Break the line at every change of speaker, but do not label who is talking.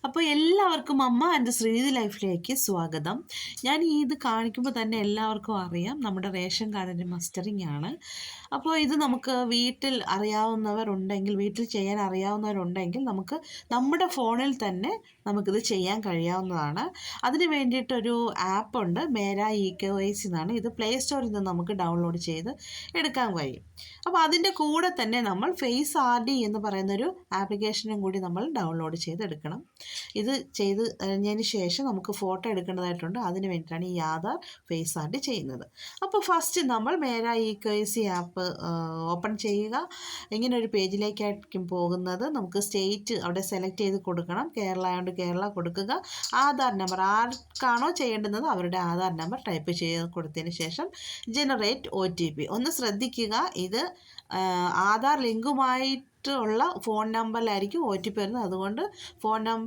അപ്പോൾ എല്ലാവർക്കും അമ്മ ആൻഡ് ശ്രീതി ലൈഫിലേക്ക് സ്വാഗതം. ഞാൻ ഇത് കാണിക്കുമ്പോൾ തന്നെ എല്ലാവർക്കും അറിയാം നമ്മുടെ റേഷൻ കാർഡിൻ്റെ മസ്റ്ററിങ് ആണ്. അപ്പോൾ ഇത് നമുക്ക് വീട്ടിൽ അറിയാവുന്നവരുണ്ടെങ്കിൽ, വീട്ടിൽ ചെയ്യാൻ അറിയാവുന്നവരുണ്ടെങ്കിൽ നമുക്ക് നമ്മുടെ ഫോണിൽ തന്നെ നമുക്കിത് ചെയ്യാൻ കഴിയാവുന്നതാണ്. അതിന് വേണ്ടിയിട്ടൊരു ആപ്പുണ്ട്, മേരാ EKYC എന്നാണ്. ഇത് പ്ലേ സ്റ്റോറിൽ നിന്ന് നമുക്ക് ഡൗൺലോഡ് ചെയ്ത് എടുക്കാൻ കഴിയും. അപ്പോൾ അതിൻ്റെ കൂടെ തന്നെ നമ്മൾ ഫേസ് RD എന്ന് പറയുന്നൊരു ആപ്ലിക്കേഷനും കൂടി നമ്മൾ ഡൗൺലോഡ് ചെയ്തെടുക്കണം. ഇത് ചെയ്ത് കഴിഞ്ഞതിന് ശേഷം നമുക്ക് ഫോട്ടോ എടുക്കേണ്ടതായിട്ടുണ്ട്. അതിന് വേണ്ടിയിട്ടാണ് ഈ ആധാർ ഫേസ് RD ചെയ്യുന്നത്. അപ്പോൾ ഫസ്റ്റ് നമ്മൾ മേരാ EKYC ആപ്പ് ഓപ്പൺ ചെയ്യുക. ഇങ്ങനെ ഒരു പേജിലേക്കായിരിക്കും പോകുന്നത്. നമുക്ക് സ്റ്റേറ്റ് അവിടെ സെലക്ട് ചെയ്ത് കൊടുക്കണം. കേരള ആയതുകൊണ്ട് കേരള കൊടുക്കുക. ആധാർ നമ്പർ ആർക്കാണോ ചെയ്യേണ്ടുന്നത് അവരുടെ ആധാർ നമ്പർ ടൈപ്പ് ചെയ്ത് കൊടുത്തതിന് ശേഷം ജനറേറ്റ് OTP. ഒന്ന് ശ്രദ്ധിക്കുക, ഇത് ആധാർ ലിങ്കുമായിട്ടുള്ള ഫോൺ നമ്പറിലായിരിക്കും OTP വരുന്നത്. അതുകൊണ്ട് ഫോൺ നമ്പർ